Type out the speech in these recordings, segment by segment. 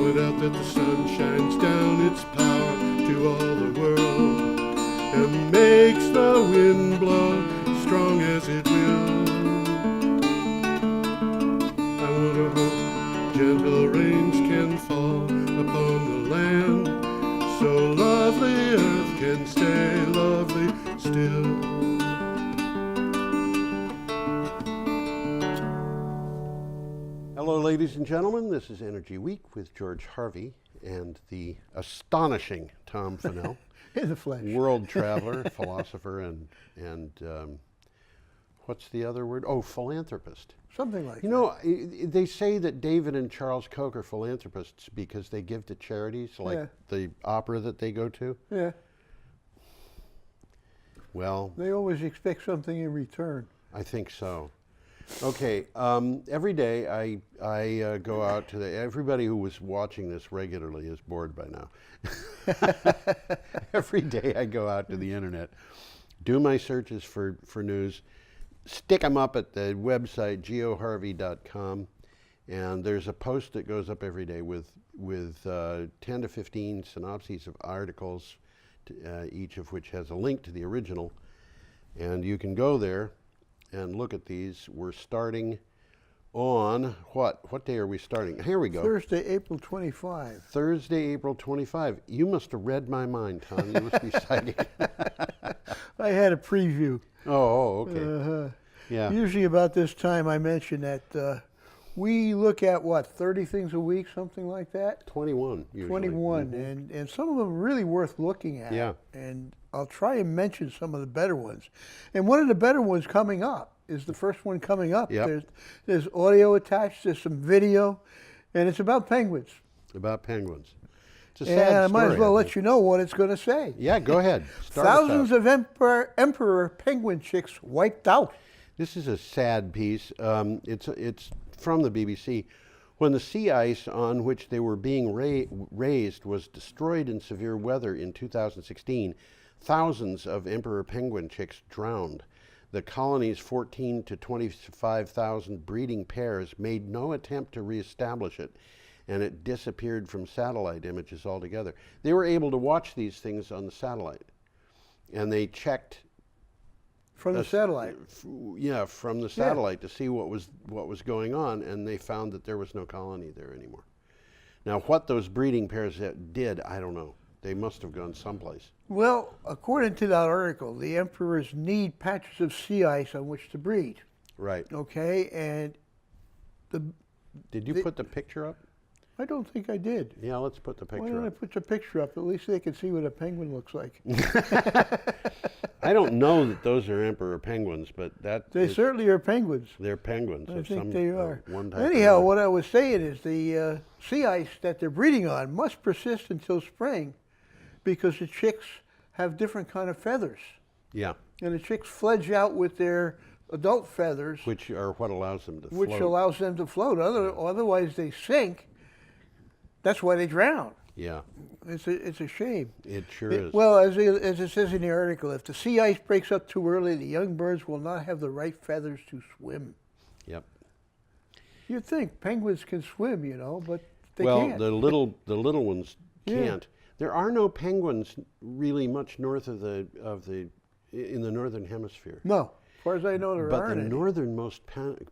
point out that the sun shines down its power to all the world and makes the wind blow strong as it will. I wonder how gentle rains can fall upon the land, so lovely earth can stay lovely still. Hello, ladies and gentlemen. This is Energy Week with George Harvey and the astonishing Tom Fennell. In the flesh. World traveler, philosopher, and what's the other word? Oh, philanthropist. Something like that. You know, they say that David and Charles Koch are philanthropists because they give to charities, like the opera that they go to. Yeah. Well, they always expect something in return. I think so. Okay, every day I go out to everybody who was watching this regularly is bored by now. Every day I go out to the internet, do my searches for news, stick them up at the website geoharvey.com, and there's a post that goes up every day with 10 to 15 synopses of articles, each of which has a link to the original, and you can go there and look at these. We're starting on what day are we starting? Here we go. Thursday, April 25. Thursday, April 25. You must have read my mind, Tom. You must be psychic. I had a preview. Oh, okay. Yeah. Usually about this time I mention that we look at, 30 things a week, something like that? 21, usually. 21, and some of them are really worth looking at. Yeah. And I'll try and mention some of the better ones. And one of the better ones coming up is the first one coming up. Yep. There's audio attached, there's some video, and it's about penguins. About penguins. It's a and sad I might story, as well let you know what it's going to say. Yeah, go ahead. Thousands of emperor penguin chicks wiped out. This is a sad piece. It's from the BBC. When the sea ice on which they were being raised was destroyed in severe weather in 2016, thousands of emperor penguin chicks drowned. The colony's 14 to 25,000 breeding pairs made no attempt to reestablish it, and it disappeared from satellite images altogether. They were able to watch these things on the satellite, and they checked from the satellite. Yeah, from the satellite to see what was going on, and they found that there was no colony there anymore. Now, what those breeding pairs did, I don't know. They must have gone someplace. Well, according to that article, the emperors need patches of sea ice on which to breed. Right. Okay, and Did you put the picture up? I don't think I did. Yeah, let's put the picture up. Why don't I put the picture up? At least they can see what a penguin looks like. I don't know that those are emperor penguins, but they certainly are penguins. They're penguins. I think they are. One type. Anyhow, what I was saying is the sea ice that they're breeding on must persist until spring, because the chicks have different kind of feathers. Yeah. And the chicks fledge out with their adult feathers, which are what allows them to float. Which allows them to float. Otherwise, they sink. That's why they drown. Yeah. It's a shame. It sure is. Well, as it says in the article, if the sea ice breaks up too early, the young birds will not have the right feathers to swim. Yep. You'd think penguins can swim, but they can't. Well, the little ones can't. There are no penguins really much north in the northern hemisphere. No, as far as I know, there aren't. But the northernmost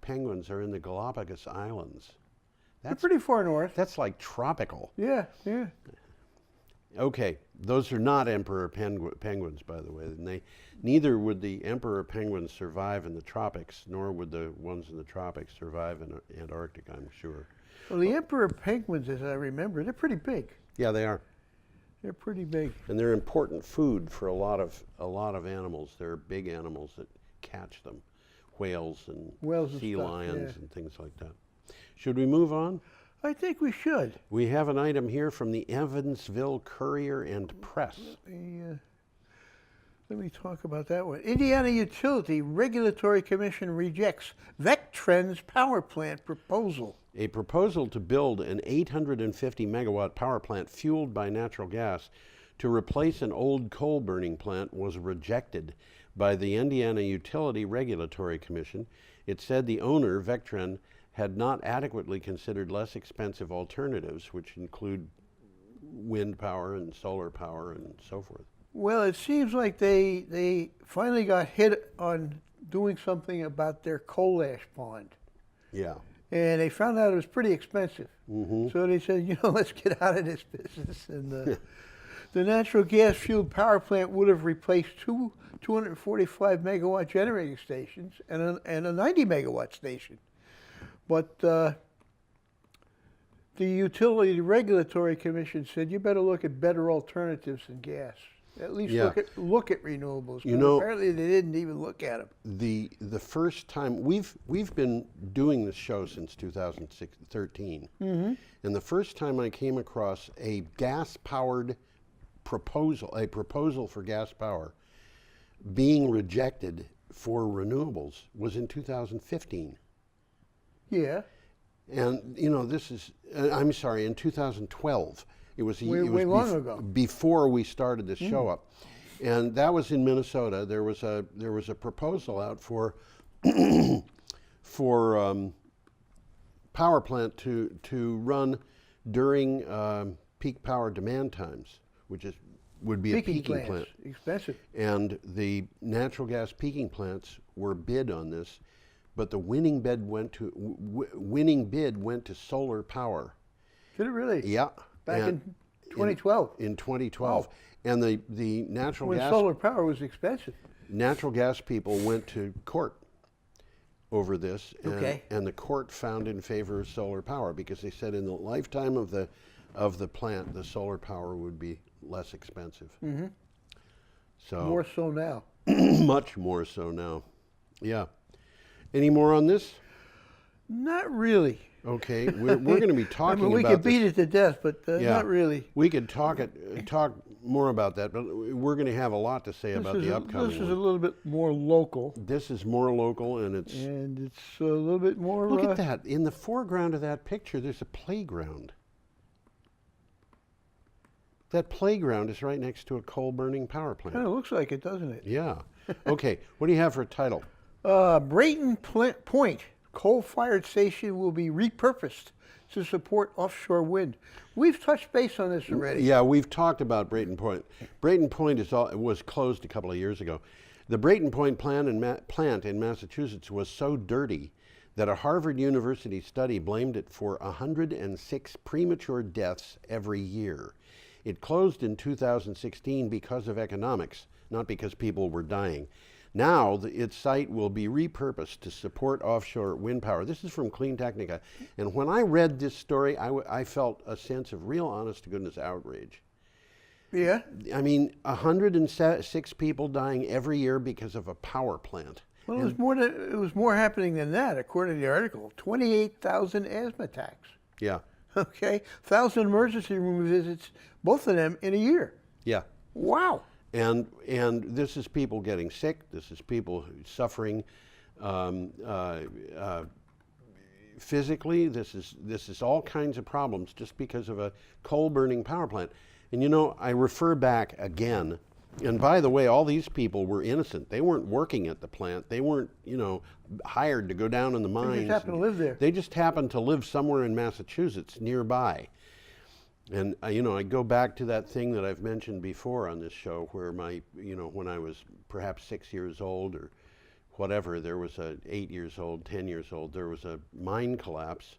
penguins are in the Galapagos Islands. They're pretty far north. That's like tropical. Yeah, yeah. Okay, those are not emperor penguins, by the way. And neither would the emperor penguins survive in the tropics, nor would the ones in the tropics survive in Antarctica, I'm sure. Well, the emperor penguins, as I remember, they're pretty big. Yeah, they are. They're pretty big. And they're important food for a lot of animals. They're big animals that catch them, whales and sea lions and things like that. Should we move on? I think we should. We have an item here from the Evansville Courier and Press. Let me talk about that one. Indiana Utility Regulatory Commission rejects Vectren's power plant proposal. A proposal to build an 850 megawatt power plant fueled by natural gas to replace an old coal burning plant was rejected by the Indiana Utility Regulatory Commission. It said the owner, Vectren, had not adequately considered less expensive alternatives, which include wind power and solar power and so forth. Well, it seems like they finally got hit on doing something about their coal ash pond. Yeah. And they found out it was pretty expensive. Mm-hmm. So they said, you know, let's get out of this business. And the natural gas fueled power plant would have replaced two 245 megawatt generating stations and a 90 megawatt station. But the Utility Regulatory Commission said you better look at better alternatives than gas. At least Yeah. look at renewables. You know, apparently they didn't even look at them. The first time we've been doing this show since 2013, and the first time I came across a gas-powered proposal for gas power being rejected for renewables was in 2015. Yeah. And you know, this is I'm sorry, in 2012. It was way long ago. Before we started this show up, and that was in Minnesota. There was a proposal out for power plant to run during peak power demand times, which would be a peaking plant. Expensive. And the natural gas peaking plants were bid on this, but the winning bid went to solar power. Did it really? Yeah. Back in 2012. In 2012. Oh. And the natural when gas... solar power was expensive. Natural gas people went to court over this. And, okay. And the court found in favor of solar power because they said in the lifetime of the plant, the solar power would be less expensive. Mm-hmm. So more so now. Much more so now. Yeah. Any more on this? Not really. Okay, we're going to be talking we about could beat it to death, but yeah, not really. We could talk more about that, but we're going to have a lot to say about the upcoming This is a little bit more local. This is more local, and it's a little bit more... Look at that. In the foreground of that picture, there's a playground. That playground is right next to a coal-burning power plant. Kind of looks like it, doesn't it? Yeah. Okay, what do you have for a title? Brayton Point coal-fired station will be repurposed to support offshore wind. We've touched base on this already. Yeah, we've talked about Brayton Point. Brayton Point was closed a couple of years ago. The Brayton Point plant in Massachusetts was so dirty that a Harvard University study blamed it for 106 premature deaths every year. It closed in 2016 because of economics, not because people were dying. Now, its site will be repurposed to support offshore wind power. This is from Clean Technica. And when I read this story, I felt a sense of real honest-to-goodness outrage. Yeah? I mean, 106 people dying every year because of a power plant. Well, it was more happening than that, according to the article. 28,000 asthma attacks. Yeah. Okay? 1,000 emergency room visits, both of them in a year. Yeah. Wow. And this is people getting sick. This is people suffering physically. This is all kinds of problems just because of a coal-burning power plant. And you know, I refer back again. And by the way, all these people were innocent. They weren't working at the plant. They weren't, you know, hired to go down in the mines. They just happened to live there. They just happened to live somewhere in Massachusetts nearby. And you know, I go back to that thing that I've mentioned before on this show, where when I was perhaps 6 years old or whatever, there was 8 years old, 10 years old, there was a mine collapse,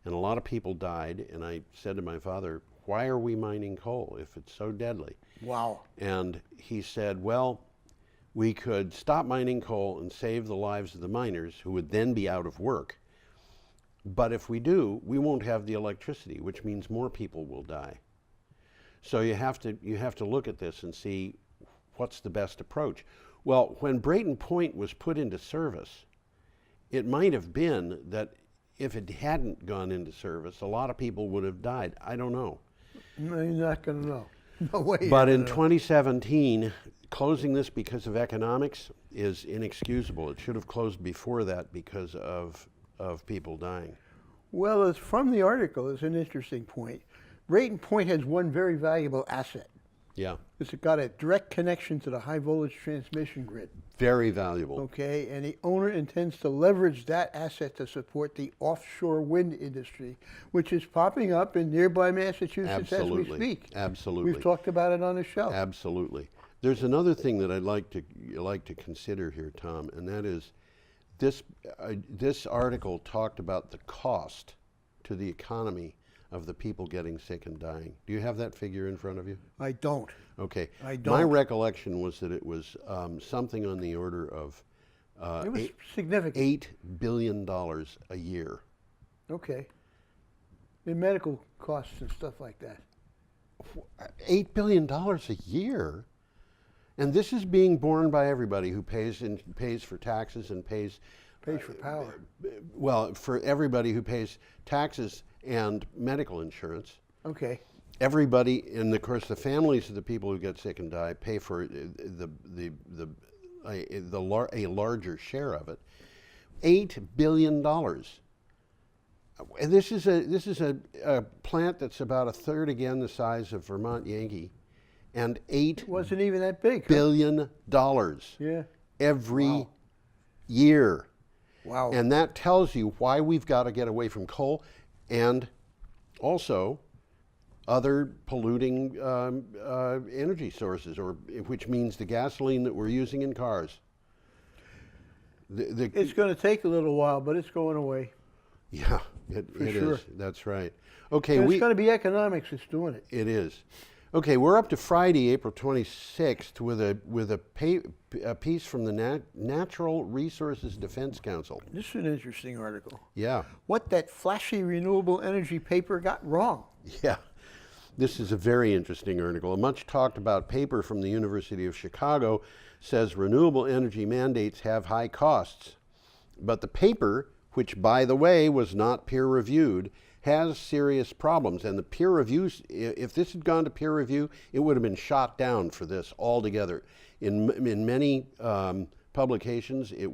and a lot of people died. And I said to my father, "Why are we mining coal if it's so deadly?" Wow. And he said, "Well, we could stop mining coal and save the lives of the miners, who would then be out of work. But if we do, we won't have the electricity, which means more people will die. So you have to look at this and see what's the best approach." Well, when Brayton Point was put into service, it might have been that if it hadn't gone into service, a lot of people would have died. I don't know. No, you're not going to know. No way. But in 2017, closing this because of economics is inexcusable. It should have closed before that because of people dying. Well, it's from the article. It's an interesting point. Brayton Point has one very valuable asset. Yeah. It's got a direct connection to the high voltage transmission grid. Very valuable. Okay, and the owner intends to leverage that asset to support the offshore wind industry, which is popping up in nearby Massachusetts as we speak. Absolutely. We've talked about it on the show. Absolutely. There's another thing that I'd like to consider here, Tom, and that is this article talked about the cost to the economy of the people getting sick and dying. Do you have that figure in front of you? I don't. Okay. I don't. My recollection was that it was something on the order of It was significant. $8 billion a year. Okay. In medical costs and stuff like that. $8 billion a year? And this is being borne by everybody who pays for taxes and pays for power. Well, for everybody who pays taxes and medical insurance. Okay. Everybody, and of course the families of the people who get sick and die pay for a larger share of it. $8 billion. And this is a plant that's about a third again the size of Vermont Yankee, and It wasn't even that big. billion dollars Yeah. every year. Wow. And that tells you why we've got to get away from coal and also other polluting energy sources, which means the gasoline that we're using in cars. It's going to take a little while, but it's going away. Yeah, it sure. is. That's right. Okay, And it's going to be economics that's doing it. It is. Okay, we're up to Friday, April 26th, with a piece from the Natural Resources Defense Council. This is an interesting article. Yeah. What that flashy renewable energy paper got wrong. Yeah. This is a very interesting article. A much talked about paper from the University of Chicago says renewable energy mandates have high costs. But the paper, which by the way was not peer reviewed, has serious problems. And the peer reviews, if this had gone to peer review, it would have been shot down for this altogether. In many publications, it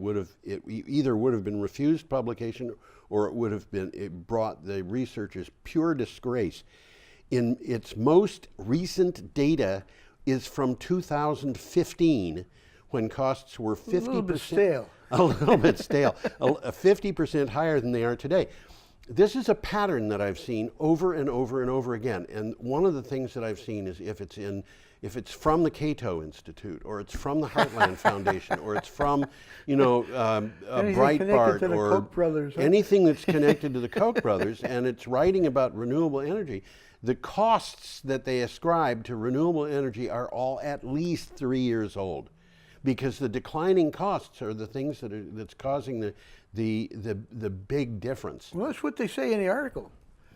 either would have been refused publication or it brought the researchers pure disgrace. In its most recent data is from 2015, when costs were 50%. A little bit stale. A little bit stale. 50% higher than they are today. This is a pattern that I've seen over and over and over again. And one of the things that I've seen is if it's from the Cato Institute, or it's from the Heartland Foundation, or it's from, Breitbart, to the or Koch brothers, huh? anything that's connected to the Koch brothers, and it's writing about renewable energy, the costs that they ascribe to renewable energy are all at least 3 years old, because the declining costs are the things that's causing the big difference. Well, that's what they say in the article.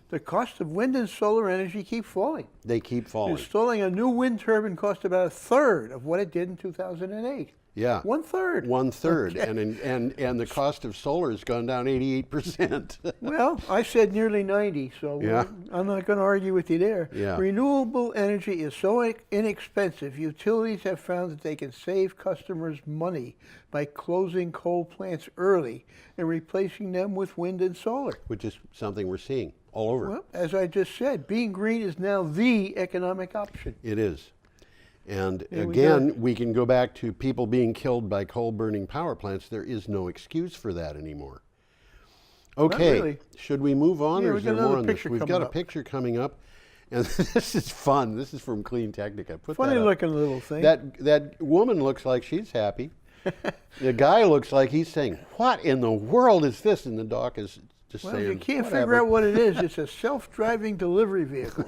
The cost of wind and solar energy keep falling. They keep falling. Installing a new wind turbine cost about a third of what it did in 2008. Yeah. 1/3. 1/3. Okay. And the cost of solar has gone down 88%. Well, I said nearly 90, so Yeah. I'm not going to argue with you there. Yeah. Renewable energy is so inexpensive, utilities have found that they can save customers money by closing coal plants early and replacing them with wind and solar. Which is something we're seeing all over. Well, as I just said, being green is now the economic option. It is. And Here again, we can go back to people being killed by coal-burning power plants. There is no excuse for that anymore. Okay, really. Should we move on, Yeah, or we is got there more another on this? picture We've coming got a up. picture coming up, and this is fun. This is from Clean Technica. Put Funny that up. looking little thing. That woman looks like she's happy. The guy looks like he's saying, "What in the world is this?" And the doc is just Well, saying, you can't "Whatever." figure out what it is. It's a self-driving delivery vehicle.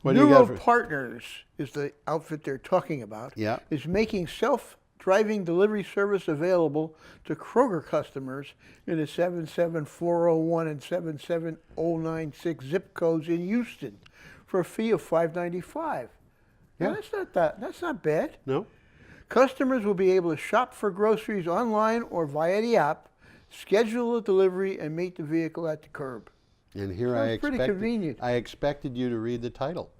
What do you got Neuro for- Partners is the outfit they're talking about. Yeah. Is making self-driving delivery service available to Kroger customers in the 77401 and 77096 zip codes in Houston for a fee of $5.95. Yeah. Now, that's not bad. No? Customers will be able to shop for groceries online or via the app, schedule a delivery, and meet the vehicle at the curb. And here Sounds pretty convenient. I expected you to read the title.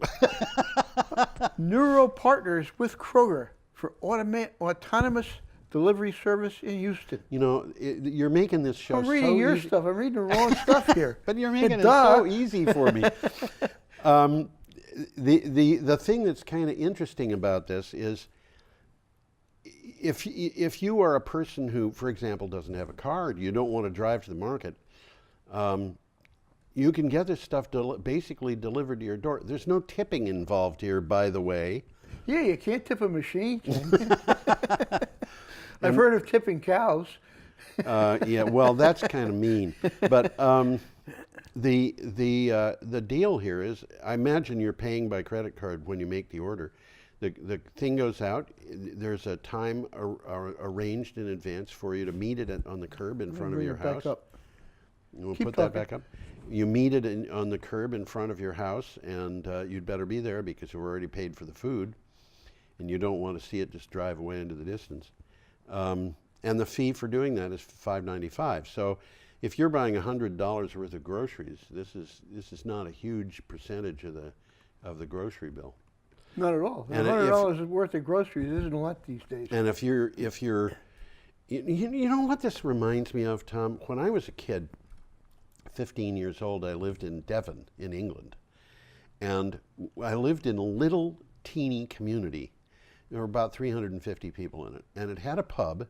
Neuro Partners with Kroger for autonomous delivery service in Houston. You know, you're making this show I'm reading so your easy. stuff. I'm reading the wrong stuff here. But you're making it Duh. so easy for me. the thing that's kind of interesting about this is if you are a person who, for example, doesn't have a car, you don't want to drive to the market, you can get this stuff basically delivered to your door. There's no tipping involved here, by the way. Yeah, you can't tip a machine. Can you? I've heard of tipping cows. Yeah, well, that's kind of mean. But the deal here is, I imagine you're paying by credit card when you make the order. The thing goes out. There's a time arranged in advance for you to meet it on the curb in front of your house. Back up. We'll Keep put talking. that back up. You meet it on the curb in front of your house, and you'd better be there because you've already paid for the food, and you don't want to see it just drive away into the distance. And the fee for doing that is $5.95. So if you're buying $100 worth of groceries, this is not a huge percentage of the grocery bill. Not at all. And $100 worth of groceries isn't a lot these days. And if you're you know what this reminds me of, Tom? When I was a kid, 15 years old, I lived in Devon in England. And I lived in a little teeny community. There were about 350 people in it. And it had a pub,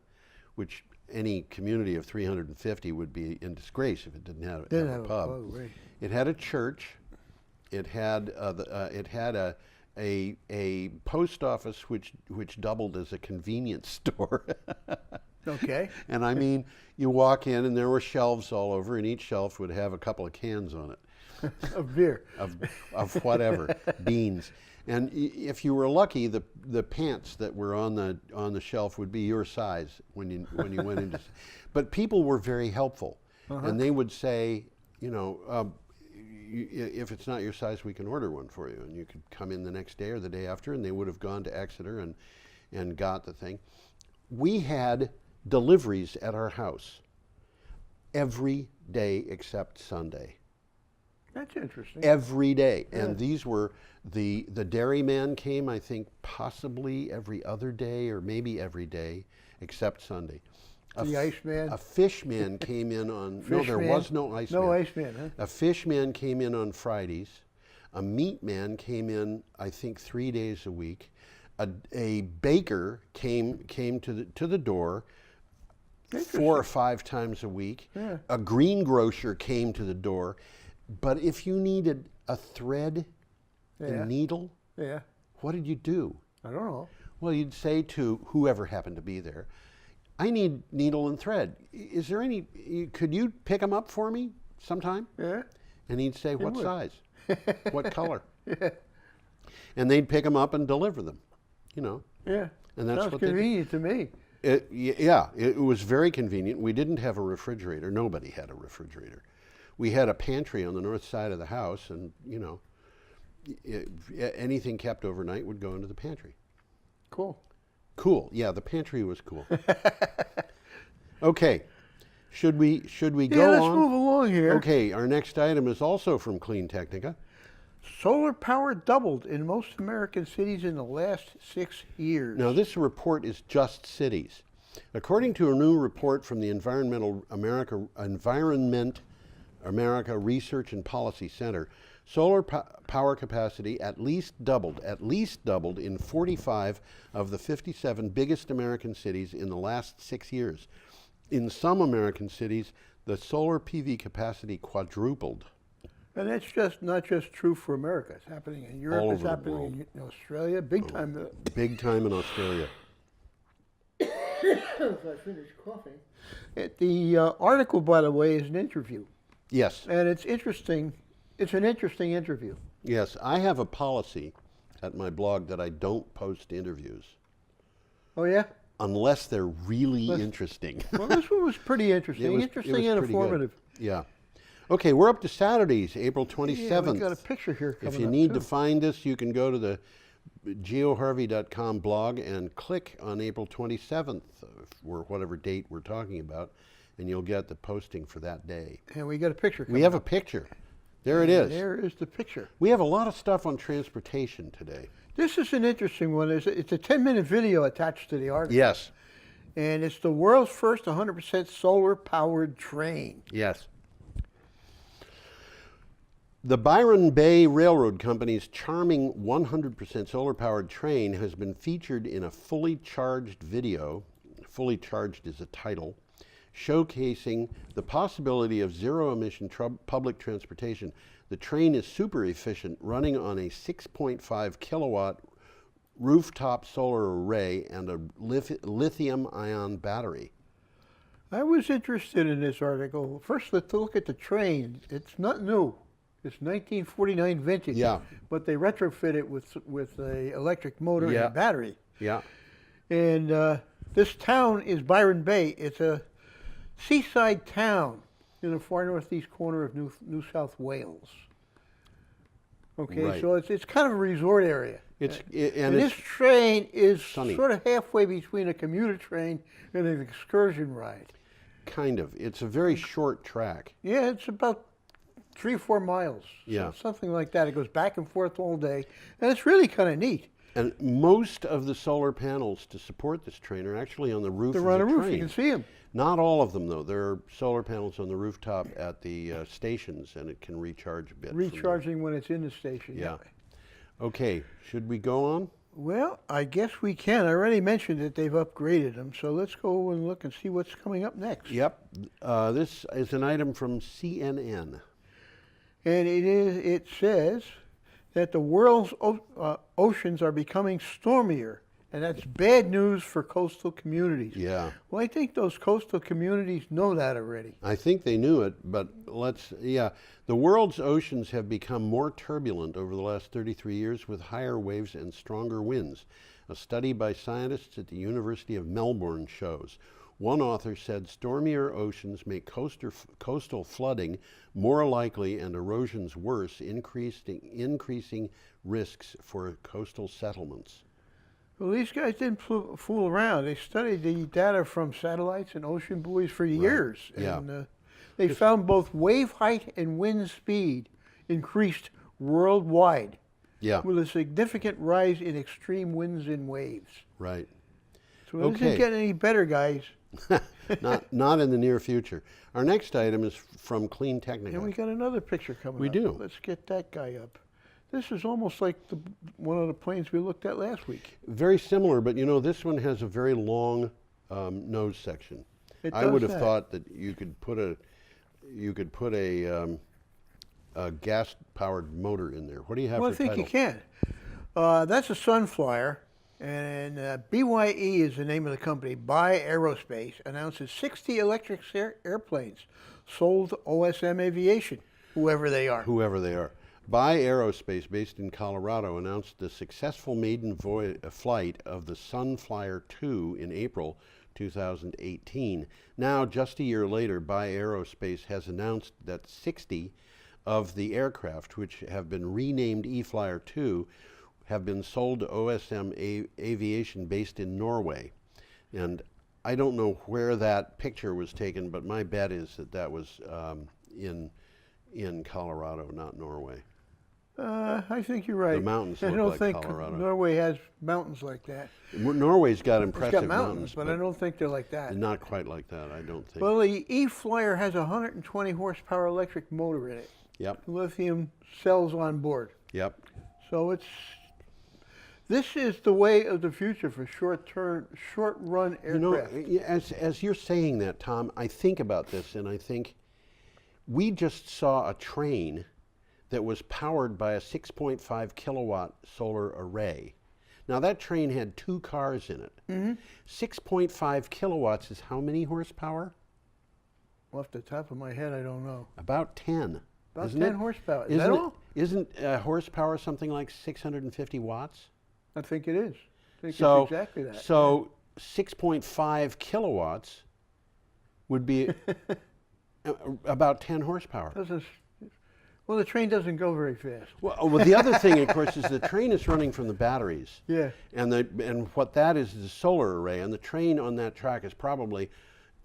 which any community of 350 would be in disgrace if it didn't have a pub. Right. It had a church. It had a post office which doubled as a convenience store. Okay. And I mean, you walk in and there were shelves all over, and each shelf would have a couple of cans on it. Of beer. Of whatever, beans. And if you were lucky, the pants that were on the shelf would be your size when you went into. But people were very helpful, and they would say, if it's not your size, we can order one for you, and you could come in the next day or the day after, and they would have gone to Exeter and got the thing. We had deliveries at our house every day except Sunday. That's interesting. Every day. Yeah. And these were, the dairyman came, I think, possibly every other day or maybe every day except Sunday. The Iceman? A fish man came in on, no, there was no Iceman. No Iceman, huh? A fish man came in on Fridays. A meat man came in, I think, 3 days a week. A baker came to the door 4 or 5 times a week. Yeah. A greengrocer came to the door. But if you needed a thread and needle, what did you do? I don't know. Well, you'd say to whoever happened to be there, I need needle and thread. Is there any, could you pick them up for me sometime? Yeah. And he'd say, what would. size? What color? And they'd pick them up and deliver them, Yeah. And that's Sounds what they did. convenient to me. It was very convenient. We didn't have a refrigerator. Nobody had a refrigerator. We had a pantry on the north side of the house, and anything kept overnight would go into the pantry. Cool. Cool. Yeah, the pantry was cool. Okay, should we go on? Let's move along here. Okay, our next item is also from Clean Technica. Solar power doubled in most American cities in the last 6 years. Now, this report is just cities. According to a new report from the Environment America Research and Policy Center, solar power capacity at least doubled in 45 of the 57 biggest American cities in the last 6 years. In some American cities, the solar PV capacity quadrupled. And that's just not just true for America. It's happening in Europe. All It's over the happening world. in Australia. Big time. Big time in Australia. As I finish coughing. The article, by the way, is an interview. Yes. And it's interesting. It's an interesting interview. Yes, I have a policy at my blog that I don't post interviews Oh, yeah? unless they're really interesting. Well, this one was pretty interesting. It Interesting was and pretty good. informative. Yeah. Okay, we're up to Saturdays, April Yeah, 27th. we got a picture here coming If you up, need too. to find this, you can go to the geoharvey.com blog and click on April 27th, or whatever date we're talking about, and you'll get the posting for that day. And we got a picture coming We have a up. picture. There it is. There is the picture. We have a lot of stuff on transportation today. This is an interesting one. It's a 10-minute video attached to the article. Yes. And it's the world's first 100% solar-powered train. Yes. The Byron Bay Railroad Company's charming 100% solar-powered train has been featured in a fully charged video. Fully Charged is a title, showcasing the possibility of zero-emission public transportation. The train is super efficient, running on a 6.5 kilowatt rooftop solar array and a lithium-ion battery. I was interested in this article. First, let's look at the train. It's not new. It's 1949 vintage. Yeah. But they retrofit it with a electric motor and a battery. Yeah. And this town is Byron Bay. It's a seaside town in the far northeast corner of New South Wales. Okay, Right. so it's kind of a resort area. And this train is sunny. sort of halfway between a commuter train and an excursion ride. kind of. It's a very short track. Yeah, it's about 3 or 4 miles. Yeah. Something like that. It goes back and forth all day, and it's really kind of neat. And most of the solar panels to support this train are actually on the roof of the They're on a roof. train. You can see them. Not all of them, though. There are solar panels on the rooftop at the stations, and it can recharge a bit. from there. Recharging when it's in the station. Yeah. Okay, should we go on? Well, I guess we can. I already mentioned that they've upgraded them, so let's go and look and see what's coming up next. Yep. This is an item from CNN. And it says that the world's oceans are becoming stormier, and that's bad news for coastal communities. Yeah. Well, I think those coastal communities know that already. I think they knew it, but the world's oceans have become more turbulent over the last 33 years with higher waves and stronger winds. A study by scientists at the University of Melbourne shows. One author said stormier oceans make coastal flooding more likely and erosions worse, increasing risks for coastal settlements. Well, these guys didn't fool around. They studied the data from satellites and ocean buoys for years. Yeah. And they found both wave height and wind speed increased worldwide. Yeah. With a significant rise in extreme winds and waves. Right. So it isn't getting any better, guys. Not in the near future. Our next item is from Clean Technica. And we got another picture coming up. We do. Let's get that guy up. This is almost like one of the planes we looked at last week. Very similar, but you know, this one has a very long nose section. I would have thought that you could put a gas-powered motor in there. What do you have Well, for I think title? you can. That's a Sunflyer, and BYE is the name of the company. By Aerospace announces 60 electric airplanes sold to OSM Aviation, whoever they are. Whoever they are. By Aerospace, based in Colorado, announced the successful maiden flight of the Sunflyer 2 in April 2018. Now, just a year later, By Aerospace has announced that 60 of the aircraft, which have been renamed E-Flyer 2, have been sold to OSM Aviation based in Norway. And I don't know where that picture was taken, but my bet is that that was in Colorado, not Norway. I think you're right. The mountains I look don't like think Colorado. Norway has mountains like that. Norway's got It's impressive got mountains, but I don't think they're like that. not quite like that, I don't think. Well, the E-Flyer has a 120 horsepower electric motor in it. Yep, Lithium cells on board. yep. So this is the way of the future for short-run You know, aircraft. as you're saying that, Tom, I think about this and I think we just saw a train that was powered by a 6.5 kilowatt solar array. Now that train had 2 cars in it. 6.5 kilowatts is how many horsepower? Off the top of my head, I don't know. About 10. About isn't 10 it? horsepower. Is Isn't that it- all? Isn't horsepower something like 650 watts? I think it is. I think So, it's exactly that. So 6.5 kilowatts would be about 10 horsepower. Well, the train doesn't go very fast. Well, the other thing, of course, is the train is running from the batteries. Yeah. And what that is a solar array, and the train on that track is probably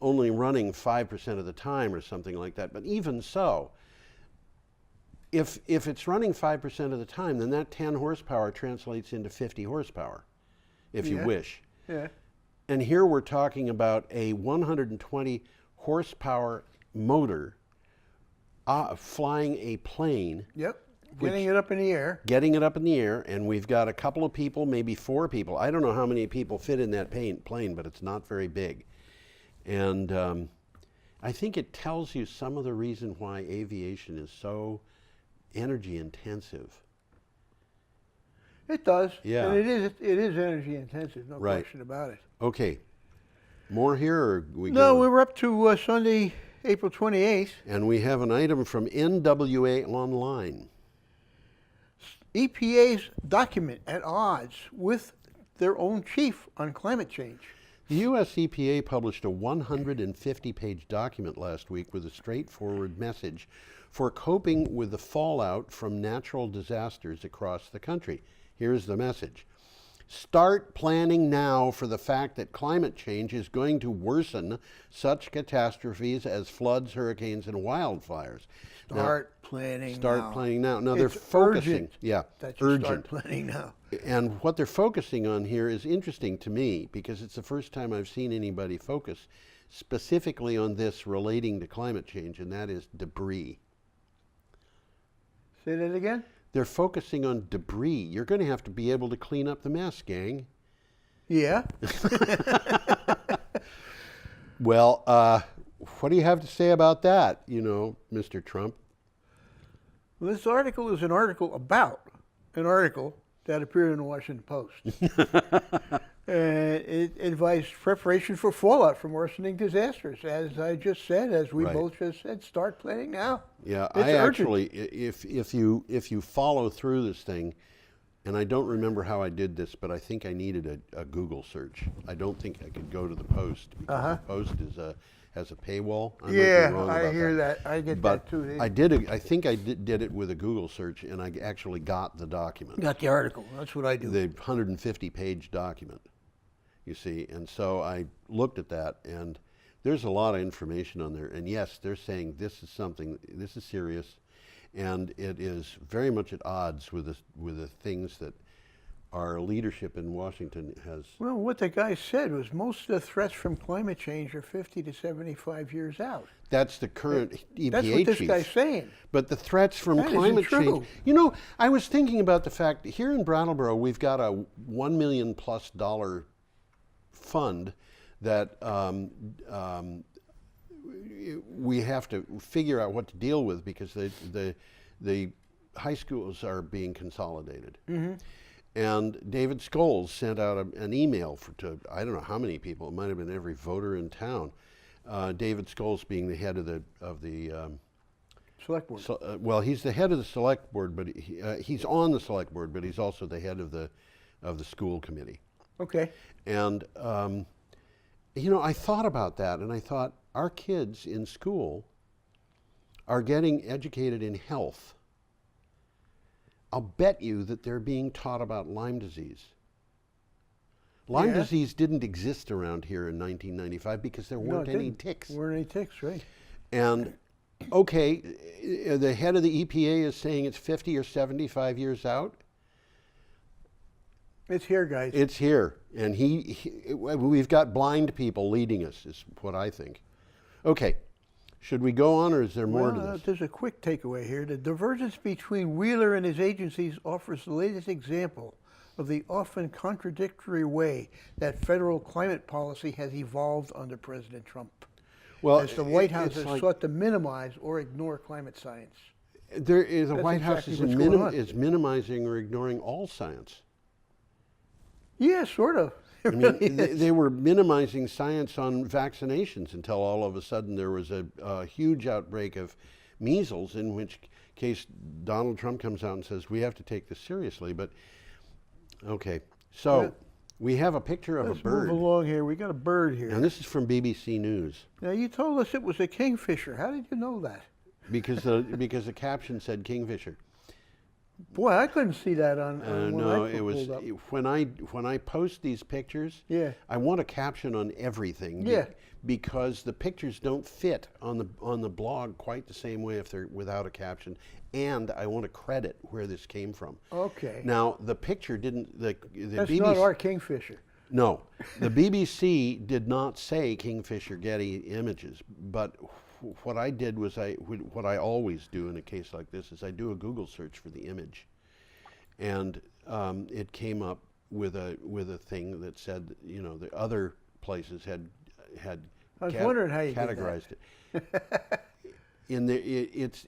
only running 5% of the time or something like that. But even so, if it's running 5% of the time, then that 10 horsepower translates into 50 horsepower, if you wish. Yeah. And here we're talking about a 120 horsepower motor flying a plane. Yep. Getting it up in the air. Getting it up in the air, and we've got a couple of people, maybe 4 people. I don't know how many people fit in that plane, but it's not very big. And I think it tells you some of the reason why aviation is so energy intensive. It does. Yeah. And it is energy intensive, no Right. question about it. Okay. More here, or we No, go? we were up to Sunday, April 28th. And we have an item from NWA Online. EPA's document at odds with their own chief on climate change. The U.S. EPA published a 150-page document last week with a straightforward message for coping with the fallout from natural disasters across the country. Here's the message. Start planning now for the fact that climate change is going worsen such catastrophes as floods, hurricanes, and wildfires. Start planning now. Start planning now. Now they're It's focusing. urgent Yeah, that you urgent. start planning now. And what they're focusing on here is interesting to me because it's the first time I've seen anybody focus specifically on this relating to climate change, and that is debris. Say that again? They're focusing on debris. You're going to have to be able to clean up the mess, gang. Yeah. Well, what do you have to say about that, Mr. Trump? Well, this article is an article about an article that appeared in the Washington Post. And it advised preparation for fallout from worsening disasters. As I just said, as we Right. both just said, start planning now. Yeah, It's I urgent. actually, if you follow through this thing, and I don't remember how I did this, but I think I needed a Google search. I don't think I could go to the Post because the Post has a paywall. I might be Yeah, wrong I about hear that. I get But that too. I think I did it with a Google search, and I actually got the document, Got the article. That's what I do. the 150-page document. You see, and so I looked at that, and there's a lot of information on there. And yes, they're saying this is serious, and it is very much at odds with the things that our leadership in Washington has. Well, what the guy said was most of the threats from climate change are 50 to 75 years out. That's the current EPA That's what this chief. guy's saying. But the threats from That isn't climate true. change. I was thinking about the fact that here in Brattleboro we've got a $1 million+ fund that we have to figure out what to deal with because the high schools are being consolidated. Mm-hmm. And David Scholes sent out an email to I don't know how many people. It might have been every voter in town. David Scholes being the head of the Select board. so, well, he's the head of the select board, but he's on the select board, but he's also the head of the school committee. Okay. And I thought about that, and I thought our kids in school are getting educated in health. I'll bet you that they're being taught about Lyme disease. Lyme Yeah. disease didn't exist around here in 1995 because there weren't any didn't. ticks. Weren't any ticks, right? And okay, the head of the EPA is saying it's 50 or 75 years out. It's here, guys. It's here, and we've got blind people leading us, is what I think. Okay, should we go on, or is there more to this? There's a quick takeaway here. The divergence between Wheeler and his agencies offers the latest example of the often contradictory way that federal climate policy has evolved under President Trump. Well, As the White House it's has like sought to minimize or ignore climate science. the That's White House exactly what's going on. is minimizing or ignoring all science. Yeah, sort of. I It mean, really they, is. they were minimizing science on vaccinations until all of a sudden there was a huge outbreak of measles, in which case Donald Trump comes out and says, we have to take this seriously. But, okay, so Yeah. we have a picture of Let's a bird, move along here. We got a bird here. and this is from BBC News, Now, you told us it was a kingfisher. How did you know that? because the caption said kingfisher. Boy, I couldn't see that on when No, I it was pulled up. when I post these pictures. Yeah. I want a caption on everything. Yeah. Because the pictures don't fit on the blog quite the same way if they're without a caption, and I want to credit where this came from. Okay. Now the picture didn't the That's BBC. not our kingfisher. No, the BBC did not say Kingfisher Getty Images, but what I did was what I always do in a case like this is I do a Google search for the image, and it came up with a thing that said, you know, the other places had I was wondering how you categorized did that. it.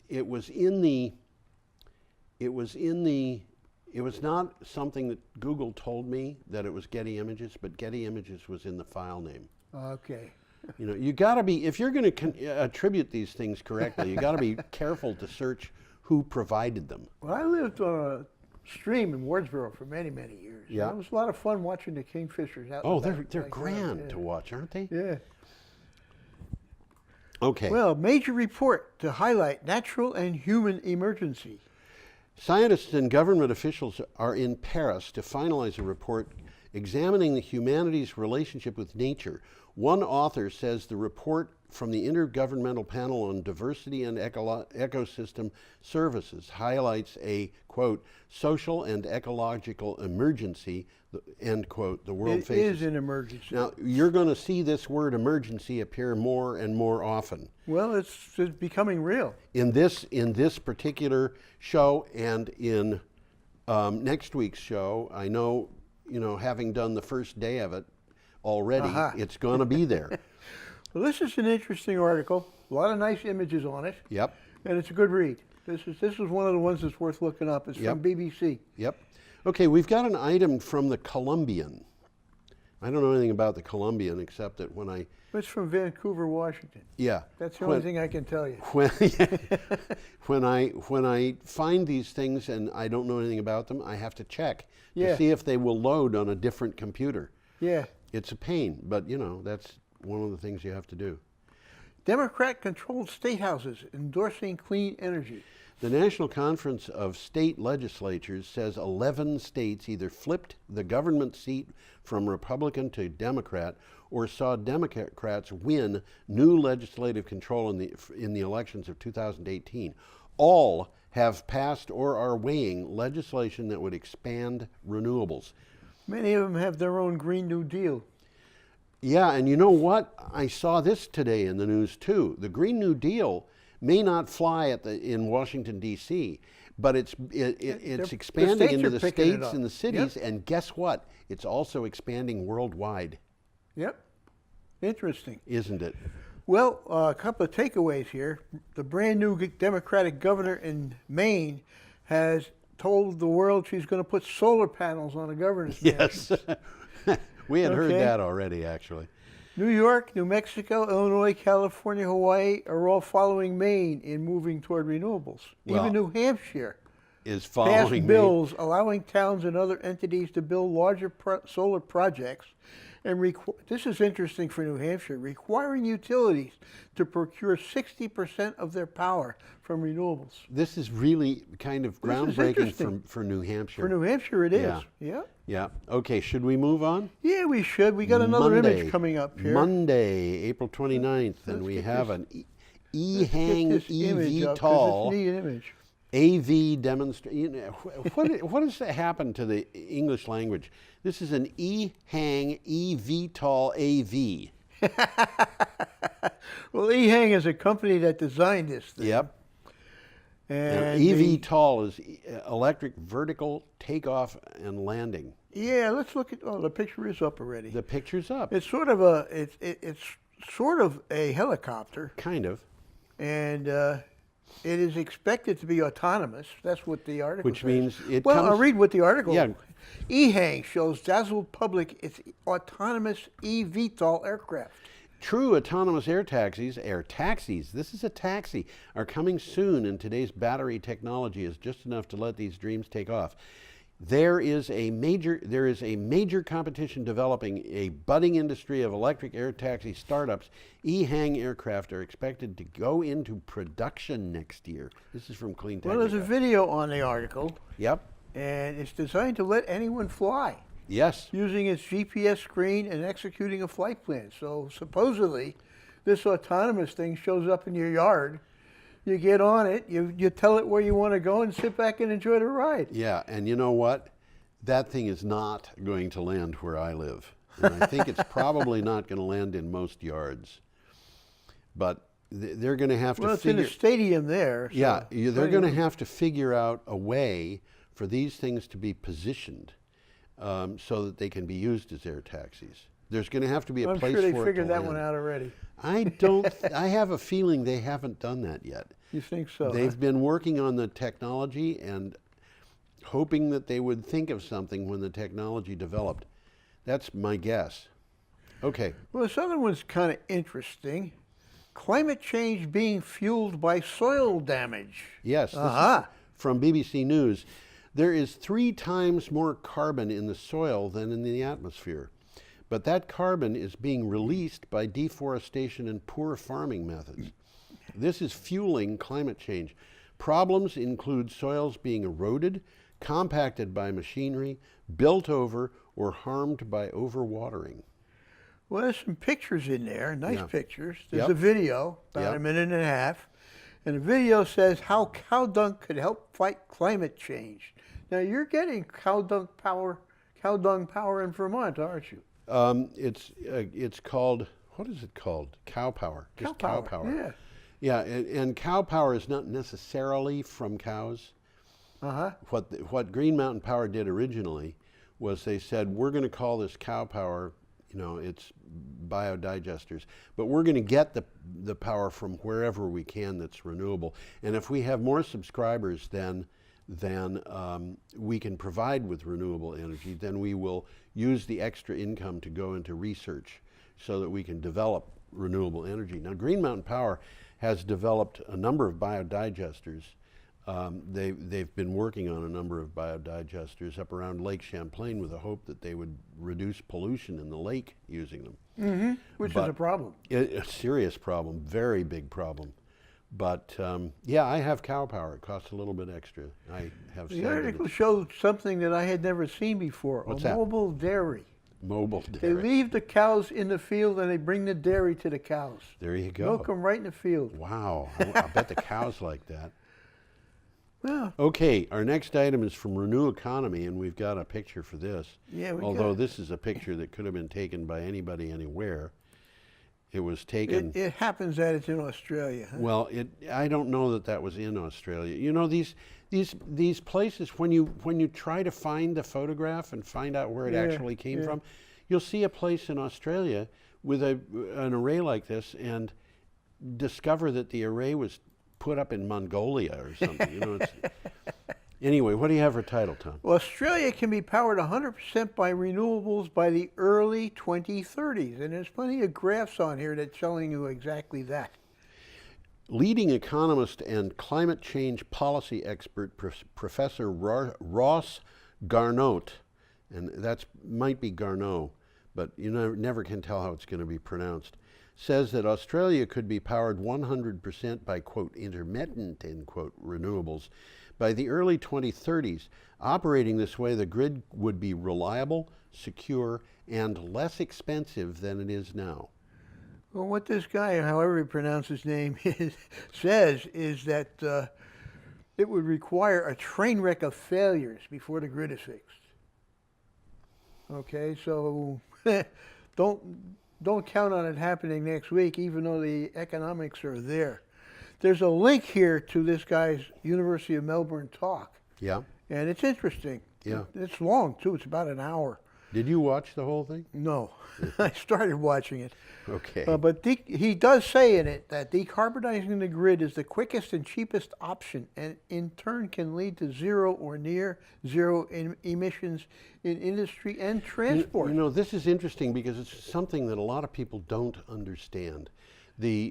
It was not something that Google told me that it was Getty Images, but Getty Images was in the file name. Okay. You know, you got to be, if you're going to attribute these things correctly, you got to be careful to search who provided them. Well, I lived on a stream in Wardsboro for many, many years. Yeah. It was a lot of fun watching the kingfishers out. Oh, in the they're back grand yeah. to watch, aren't they? Yeah. Okay. Well, major report to highlight natural and human emergency. Scientists and government officials are in Paris to finalize a report examining the humanity's relationship with nature. One author says the report from the Intergovernmental Panel on Diversity and Ecosystem Services highlights a, quote, social and ecological emergency, end quote, the world faces. It is an emergency. Now, you're going to see this word emergency appear more and more often. Well, it's becoming real. In this particular show and in next week's show, I know, you know, having done the first day of it already, it's going to be there. Well, this is an interesting article. A lot of nice images on it. Yep. And it's a good read. This is one of the ones that's worth looking up. It's from BBC. Yep. Okay, we've got an item from the Columbian. I don't know anything about the Columbian except that when I... It's from Vancouver, Washington. Yeah. That's the only thing I can tell you. When I find these things and I don't know anything about them, I have to check Yeah. to see if they will load on a different computer. Yeah. It's a pain, but you know, that's one of the things you have to do. Democrat-controlled state houses endorsing clean energy. The National Conference of State Legislatures says 11 states either flipped the government seat from Republican to Democrat or saw Democrats win new legislative control in the elections of 2018. All have passed or are weighing legislation that would expand renewables. Many of them have their own Green New Deal. Yeah, and you know what? I saw this today in the news too. The Green New Deal may not fly in Washington, D.C., but it's expanding into the states and the cities, and guess what? It's also expanding worldwide. Yep. Interesting. Isn't it? Well, a couple of takeaways here. The brand new Democratic governor in Maine has told the world she's going to put solar panels on the governor's Yes. We had heard Okay. that already, actually. New York, New Mexico, Illinois, California, Hawaii are all following Maine in moving toward renewables. Well, Even New Hampshire is passed following bills allowing towns and other entities to build larger solar projects. And this is interesting for New Hampshire, requiring utilities to procure 60% of their power from renewables. This is really kind of groundbreaking for New Hampshire. For New Hampshire, it is. Yeah. Yeah. Okay, should we move on? Yeah, we should. We got another image coming up here. Monday, April 29th, and we have an E-Hang eVTOL Neat image. AV demonstration. You know, what has happened to the English language? This is an E-Hang eVTOL AV. Well, E-Hang is a company that designed this thing. Yep. And eVTOL is electric vertical takeoff and landing. Yeah, let's look at. Oh, the picture is up already. The picture's up. It's sort of a. It's sort of a helicopter, Kind of. and it is expected to be autonomous. That's what the article Which says. means it Well, comes... I'll read what the article. Yeah. E-Hang shows dazzled public its autonomous eVTOL aircraft. True autonomous air taxis, this is a taxi, are coming soon, and today's battery technology is just enough to let these dreams take off. There is a major competition developing a budding industry of electric air taxi startups. E-Hang aircraft are expected to go into production next year. This is from Clean Technica. Well, there's a video on the article, Yep. and it's designed to let anyone fly, Yes. using its GPS screen and executing a flight plan. So supposedly, this autonomous thing shows up in your yard. You get on it, you tell it where you want to go, and sit back and enjoy the ride. Yeah, and you know what? That thing is not going to land where I live. And I think it's probably not going to land in most yards. But they're going to have Well, to it's in figure. a stadium there. So Yeah, they're plenty going to of- have to figure out a way for these things to be positioned so that they can be used as air taxis. There's going to have to be a I'm place sure they for it figured to that one land. out already. I don't. I have a feeling they haven't done that yet. You think so? They've been working on the technology and hoping that they would think of something when the technology developed. That's my guess. Okay. Well, this other one's kind of interesting. Climate change being fueled by soil damage. Yes. This Uh-huh. is from BBC News. There is 3 times more carbon in the soil than in the atmosphere. But that carbon is being released by deforestation and poor farming methods. This is fueling climate change. Problems include soils being eroded, compacted by machinery, built over, or harmed by overwatering. Well, there's some pictures in there, nice Yeah. pictures. There's Yep. a video, about Yep. a minute and a half. And the video says how cow dung could help fight climate change. Now, you're getting cow dung power in Vermont, aren't you? It's called, what is it called? Cow power. Just cow power. Yeah. Yeah, and cow power is not necessarily from cows. Uh-huh. What Green Mountain Power did originally was they said, we're going to call this cow power, it's biodigesters, but we're going to get the power from wherever we can that's renewable. And if we have more subscribers than we can provide with renewable energy, then we will use the extra income to go into research so that we can develop renewable energy. Now, Green Mountain Power has developed a number of biodigesters. They've been working on a number of biodigesters up around Lake Champlain with the hope that they would reduce pollution in the lake using them. Mm-hmm. Which is a problem. A serious problem, very big problem. But yeah, I have cow power. It costs a little bit extra. I have The said that article it's showed something that I had never seen before. What's a that? mobile dairy. mobile They dairy. leave the cows in the field and they bring the dairy to the cows. There you go. Milk them right in the field. Wow, I bet the cows like that. Well, Okay, our next item is from Renew Economy, and we've got a picture for this. yeah, we Although got this is a picture that could have been taken by anybody anywhere. It was taken. it happens that it's in Australia. Huh? Well, I don't know that that was in Australia. You know, these places, when you try to find the photograph and find out where it Yeah, actually came yeah. from, you'll see a place in Australia with an array like this and discover that the array was put up in Mongolia or something. You know, it's, anyway, what do you have for title, Tom? Well, Australia can be powered 100% by renewables by the early 2030s, and there's plenty of graphs on here that's telling you exactly that. Leading economist and climate change policy expert, Professor Ross Garnaut, and that might be Garnaut, but you never can tell how it's going to be pronounced, says that Australia could be powered 100% by, quote, intermittent, end quote, renewables by the early 2030s. Operating this way, the grid would be reliable, secure, and less expensive than it is now. Well, what this guy, however he pronounces his name, says is that it would require a train wreck of failures before the grid is fixed. Okay, so don't count on it happening next week, even though the economics are there. There's a link here to this guy's University of Melbourne talk, Yeah? and it's interesting. Yeah. It's long, too. It's about an hour. Did you watch the whole thing? No, I started watching it. Okay. But he does say in it that decarbonizing the grid is the quickest and cheapest option, and in turn can lead to zero or near zero emissions in industry and transport. You know, this is interesting because it's something that a lot of people don't understand. The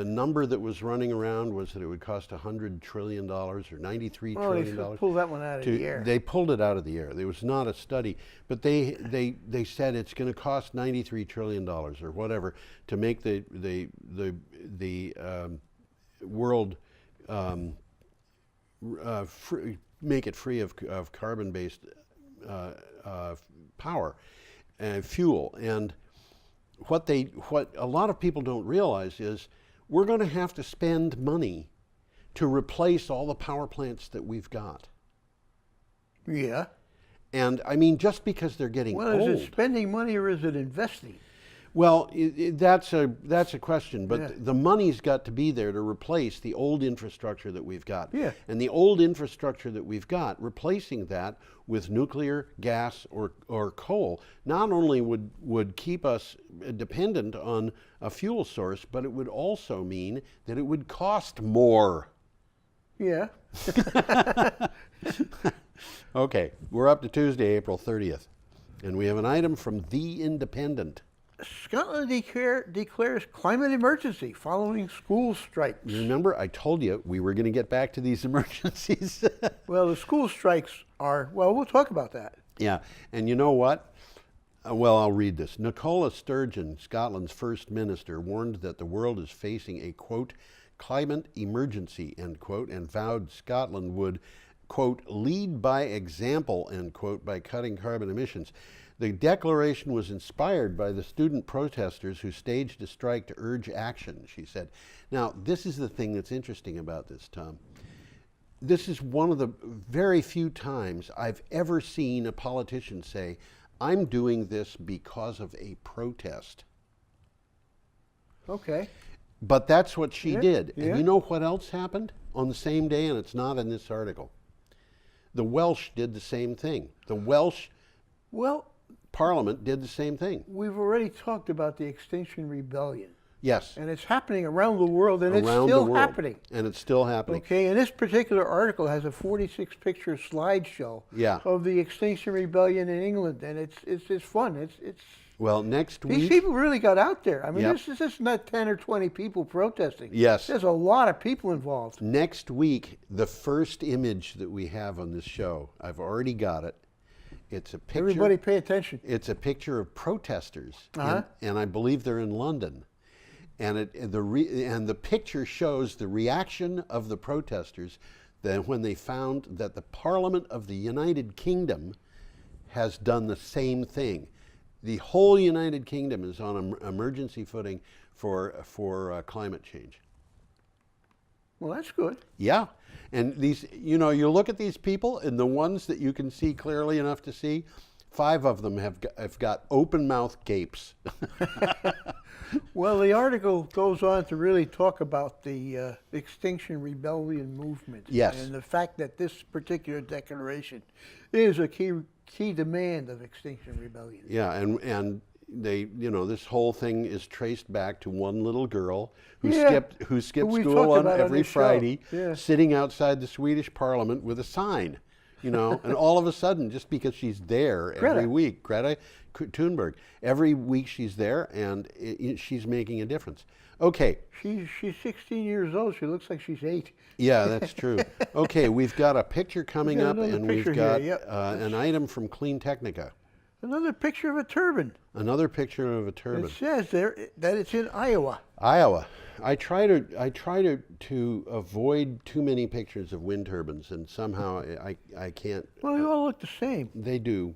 number that was running around was that it would cost $100 trillion or $93 Oh, they trillion. pulled that one out of the air. They pulled it out of the air. There was not a study, but they said it's going to cost $93 trillion or whatever to make the world make it free of carbon-based power and fuel. And what a lot of people don't realize is we're going to have to spend money to replace all the power plants that we've got. Yeah. And I mean, just because they're getting Well, old. is it spending money or is it investing? Well, that's a question, but Yeah. the money's got to be there to replace the old infrastructure that we've got. Yeah. And the old infrastructure that we've got, replacing that with nuclear, gas, or coal, not only would keep us dependent on a fuel source, but it would also mean that it would cost more. Yeah. Okay, we're up to Tuesday, April 30th, and we have an item from The Independent. Scotland declares climate emergency following school strikes. You remember, I told you we were going to get back to these emergencies. Well, the school strikes are, well, we'll talk about that. Yeah, and you know what? Well, I'll read this. Nicola Sturgeon, Scotland's First Minister, warned that the world is facing a, quote, climate emergency, end quote, and vowed Scotland would, quote, lead by example, end quote, by cutting carbon emissions. The declaration was inspired by the student protesters who staged a strike to urge action, she said. Now, this is the thing that's interesting about this, Tom. This is one of the very few times I've ever seen a politician say, I'm doing this because of a protest. Okay. But that's what she did. Yeah. And you know what else happened on the same day, and it's not in this article? The Welsh did the same thing. The Welsh Parliament did the same thing. We've already talked about the Extinction Rebellion. Yes. And it's happening around the world, and it's Around the still world. happening. And it's still happening. Okay, and this particular article has a 46-picture slideshow of the Extinction Rebellion in England, and it's fun. It's Well, next these week. people really got out there. I mean, Yep. this is not 10 or 20 people protesting. Yes. There's a lot of people involved. Next week, the first image that we have on this show, I've already got it. It's a picture. Everybody pay attention. It's a picture of protesters, Uh-huh. and I believe they're in London. And the picture shows the reaction of the protesters that when they found that the Parliament of the United Kingdom has done the same thing. The whole United Kingdom is on an emergency footing for climate change. Well, that's good. Yeah, and these, you know, you look at these people, and the ones that you can see clearly enough to see, 5 of them have got open mouth gapes. Well, the article goes on to really talk about the Extinction Rebellion movement. Yes. And the fact that this particular declaration is a key demand of Extinction Rebellion. Yeah, and they, you know, this whole thing is traced back to one little girl who skipped we've school talked on about on every this show. Friday, Yeah. sitting outside the Swedish Parliament with a sign, you know, and all of a sudden, just because she's there every week, Greta Thunberg, every week she's there, and she's making a difference. Okay. She's 16 years old. She looks like she's 8. Yeah, that's true. Okay, we've got a picture coming up, another and picture we've got here, yep. an item from Clean Technica. Another picture of a turbine. Another picture of a turbine. It says there that it's in Iowa. Iowa. I try to avoid too many pictures of wind turbines, and somehow I can't. Well, they all look the same. They do.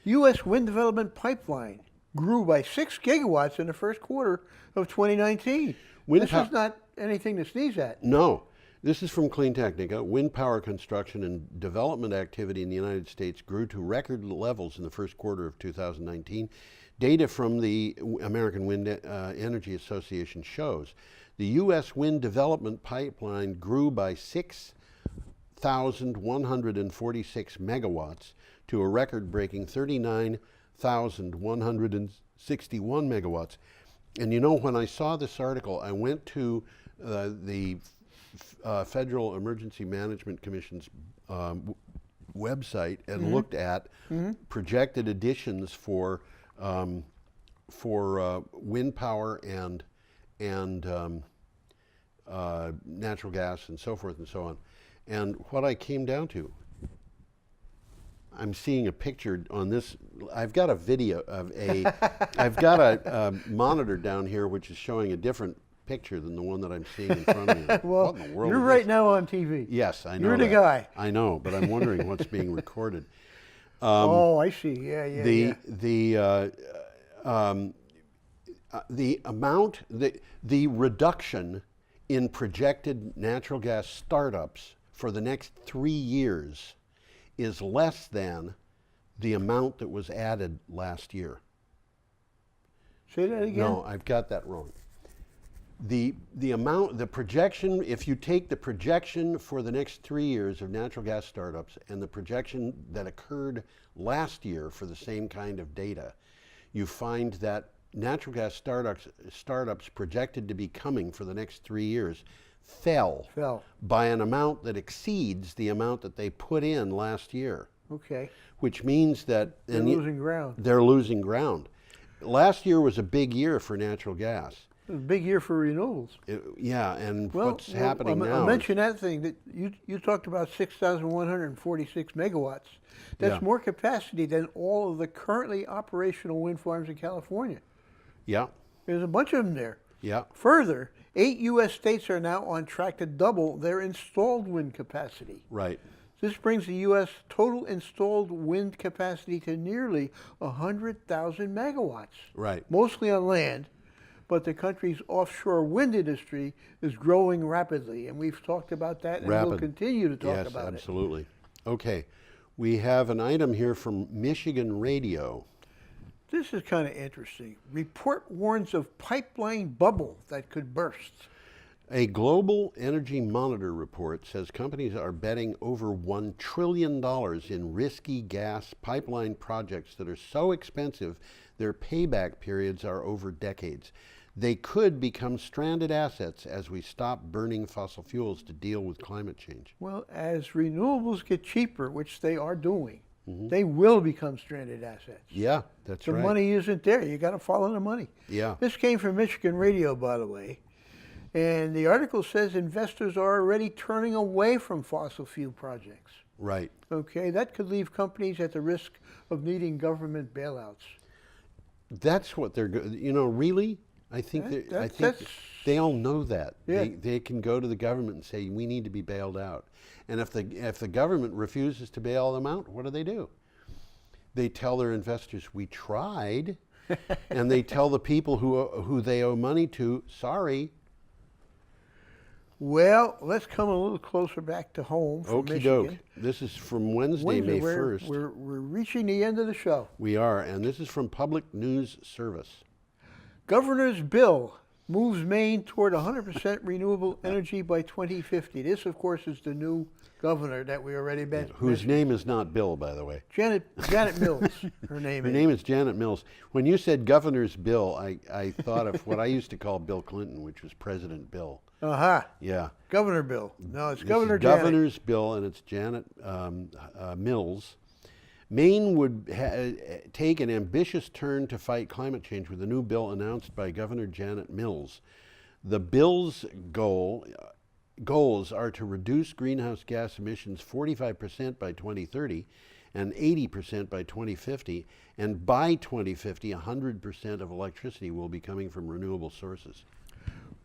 U.S. wind development pipeline grew by 6 gigawatts in the first quarter of 2019. This is not anything to sneeze at. No. This is from Clean Technica. Wind power construction and development activity in the United States grew to record levels in the first quarter of 2019. Data from the American Wind Energy Association shows the U.S. wind development pipeline grew by 6,146 megawatts to a record-breaking 39,161 megawatts. And you know, when I saw this article, I went to the Federal Emergency Management Commission's website and looked at projected additions for wind power and natural gas and so forth and so on. And what I came down to, I'm seeing a picture on this. I've got a video of I've got a monitor down here which is showing a different picture than the one that I'm seeing in front of me. Well, what in the world you're is right this? now on TV. Yes, I know. You're the that. guy. I know, but I'm wondering what's being recorded. Oh, I see. Yeah. The amount, the reduction in projected natural gas startups for the next 3 years is less than the amount that was added last year. Say that again? No, I've got that wrong. The projection, if you take the projection for the next 3 years of natural gas startups and the projection that occurred last year for the same kind of data, you find that natural gas startups projected to be coming for the next 3 years fell by an amount that exceeds the amount that they put in last year. Okay. Which means that they're losing ground. They're losing ground. Last year was a big year for natural gas. It was a big year for renewables. What's happening now? I mentioned that thing that you talked about 6,146 megawatts. That's more capacity than all of the currently operational wind farms in California. Yeah. There's a bunch of them there. Yeah. Further, 8 U.S. states are now on track to double their installed wind capacity. Right. This brings the U.S. total installed wind capacity to nearly 100,000 megawatts. Right. Mostly on land, but the country's offshore wind industry is growing rapidly, and we've talked about that, and we'll continue to talk about it. Yes, absolutely. Okay. We have an item here from Michigan Radio. This is kind of interesting. Report warns of pipeline bubble that could burst. A Global Energy Monitor report says companies are betting over $1 trillion in risky gas pipeline projects that are so expensive their payback periods are over decades. They could become stranded assets as we stop burning fossil fuels to deal with climate change. Well, as renewables get cheaper, which they are doing, they will become stranded assets. Yeah, that's right. The money isn't there. You got to follow the money. Yeah. This came from Michigan Radio, by the way. And the article says investors are already turning away from fossil fuel projects. Right. Okay, that could leave companies at the risk of needing government bailouts. That's what they're, really? I think they all know that. Yeah. They can go to the government and say, we need to be bailed out. And if the government refuses to bail them out, what do? They tell their investors, we tried. And they tell the people who they owe money to, sorry. Well, let's come a little closer back to home from Michigan. This is from Wednesday, May 1st. We're reaching the end of the show. We are, and this is from Public News Service. Governor's bill moves Maine toward 100% renewable energy by 2050. This, of course, is the new governor that we already met. Whose name is not Bill, by the way. Janet Mills, her name is. Her name is Janet Mills. When you said governor's bill, I thought of what I used to call Bill Clinton, which was President Bill. Yeah. Governor Bill. No, it's this Governor is Janet. Governor's bill, and it's Janet Mills. Maine would take an ambitious turn to fight climate change with a new bill announced by Governor Janet Mills. The bill's goals are to reduce greenhouse gas emissions 45% by 2030 and 80% by 2050, and by 2050, 100% of electricity will be coming from renewable sources.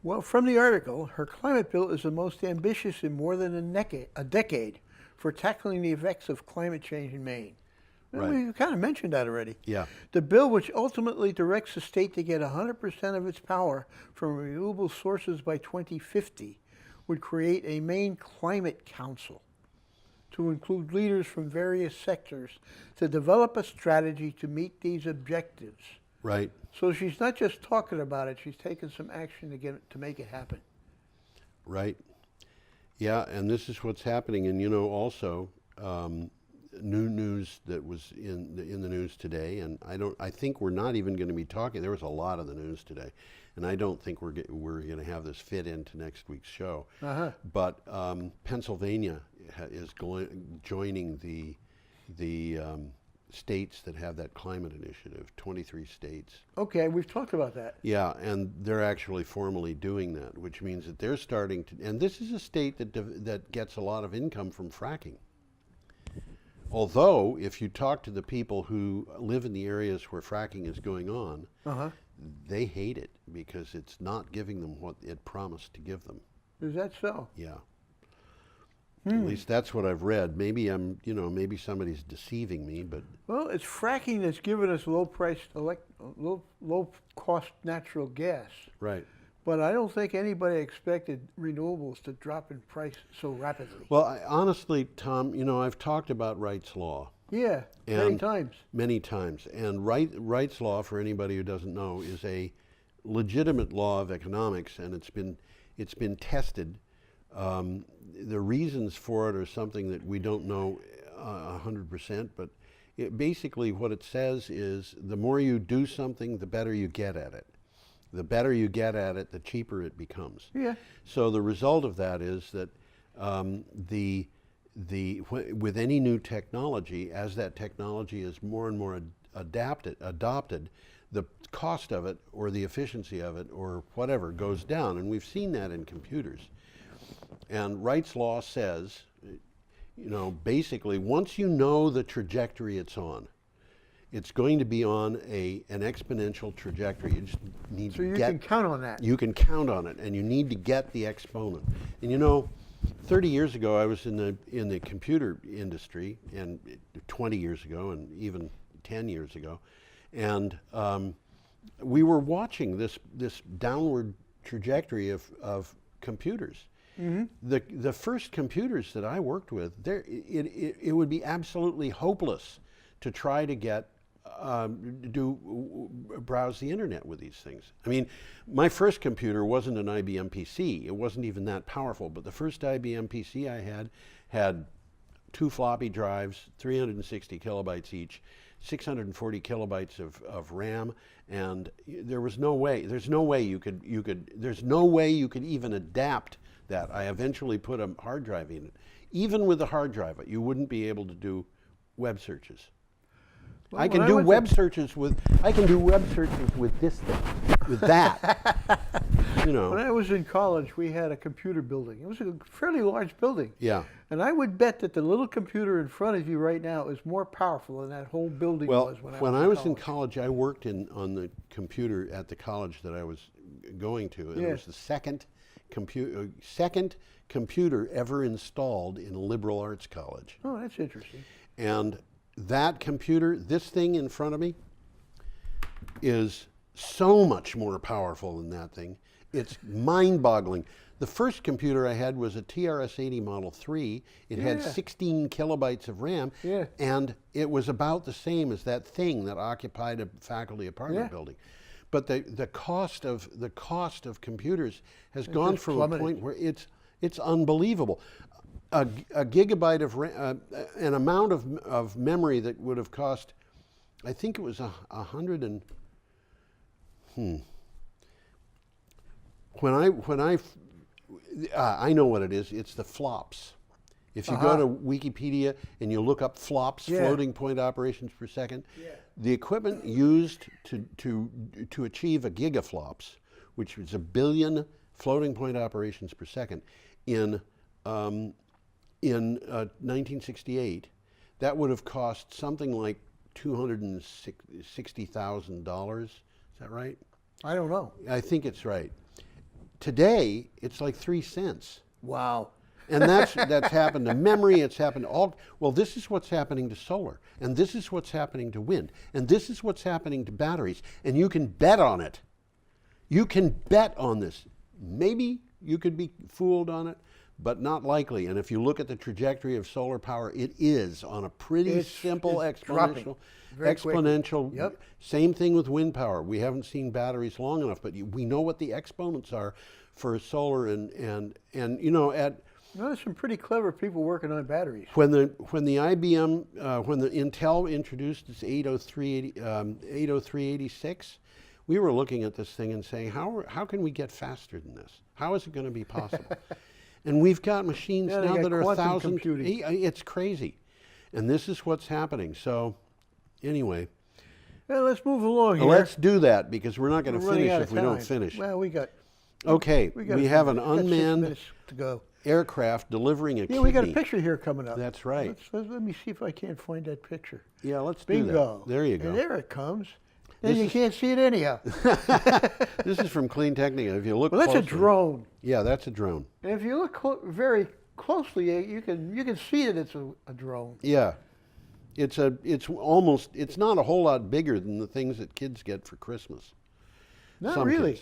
Well, from the article, her climate bill is the most ambitious in more than a decade for tackling the effects of climate change in Maine. Well, Right. we kind of mentioned that already. Yeah. The bill, which ultimately directs the state to get 100% of its power from renewable sources by 2050, would create a Maine Climate Council to include leaders from various sectors to develop a strategy to meet these objectives. Right. So she's not just talking about it, she's taking some action to make it happen. Right. Yeah, and this is what's happening. And also new news that was in the news today, and I think we're not even going to be talking. There was a lot of the news today, and I don't think we're going to have this fit into next week's show. But Pennsylvania is joining the states that have that climate initiative, 23 states. Okay, we've talked about that. Yeah, and they're actually formally doing that, which means that they're starting to, and this is a state that gets a lot of income from fracking. Although, if you talk to the people who live in the areas where fracking is going on, they hate it because it's not giving them what it promised to give them. Is that so? Yeah. At least that's what I've read. Maybe maybe somebody's deceiving me, but Well, it's fracking that's given us low cost natural gas. right. But I don't think anybody expected renewables to drop in price so rapidly. Well, honestly, Tom, I've talked about Wright's Law, Yeah, many And times. many times. And Wright's law, for anybody who doesn't know, is a legitimate law of economics, and it's been tested. The reasons for it are something that we don't know 100%, but basically what it says is the more you do something, the better you get at it. The better you get at it, the cheaper it becomes. Yeah. So the result of that is that with any new technology, as that technology is more and more adopted, the cost of it or the efficiency of it or whatever goes down, and we've seen that in computers. And Wright's law says, basically, once you know the trajectory it's on, it's going to be on an exponential trajectory. You just need So to you get. can count on that. You can count on it, and you need to get the exponent. And 30 years ago, I was in the computer industry, and 20 years ago, and even 10 years ago, and we were watching this downward trajectory of computers. Mm-hmm. The first computers that I worked with, it would be absolutely hopeless to try to get browse the internet with these things. I mean, my first computer wasn't an IBM PC. It wasn't even that powerful, but the first IBM PC I had 2 floppy drives, 360 kilobytes each, 640 kilobytes of RAM, and there's no way you could even adapt that. I eventually put a hard drive in it. Even with a hard drive, you wouldn't be able to do web searches. Well, I can do web searches with this thing, with that. When I was in college, we had a computer building. It was a fairly large building. Yeah. And I would bet that the little computer in front of you right now is more powerful than that whole building was when I was in college. I worked on the computer at the college that I was going to, and it was the second computer ever installed in a liberal arts college. Oh, that's interesting. And that computer, this thing in front of me, is so much more powerful than that thing. It's mind-boggling. The first computer I had was a TRS-80 Model 3. It had 16 kilobytes of RAM, and it was about the same as that thing that occupied a faculty apartment building. But the cost of computers has gone from a point where it's unbelievable. A gigabyte of an amount of memory that would have cost, I think it was I know what it is. It's the flops. If you go to Wikipedia and you look up flops, floating point operations per second, the equipment used to achieve a gigaflops, which is 1 billion floating point operations per second, in 1968, that would have cost something like $260,000. Is that right? I don't know. I think it's right. Today, it's like 3 cents. Wow. And that's happened to memory. It's happened to all. Well, this is what's happening to solar, and this is what's happening to wind, and this is what's happening to batteries. And you can bet on it. You can bet on this. Maybe you could be fooled on it, but not likely. And if you look at the trajectory of solar power, it is on a pretty simple exponential. Yep. Same thing with wind power. We haven't seen batteries long enough, but we know what the exponents are for solar and there's some pretty clever people working on batteries. When the Intel introduced its 80386, we were looking at this thing and saying, how can we get faster than this? How is it going to be possible? And we've got machines now that are 1,000. It's crazy, and this is what's happening. So, anyway. Well, let's move along here. Let's do that, because we're not going to finish if we don't finish. Well, we have an unmanned 6 minutes to go. Aircraft delivering a kidney. Yeah, we got a picture here coming up. That's right. Let me see if I can't find that picture. Yeah, let's do Bingo. that. There you go. And there it comes. And you can't see it anyhow. This is from Clean Technica. If you look Well, that's closely, a drone. Yeah, that's a drone. And if you look very closely, you can see that it's a drone. Yeah. It's not a whole lot bigger than the things that kids get for Christmas. Not really.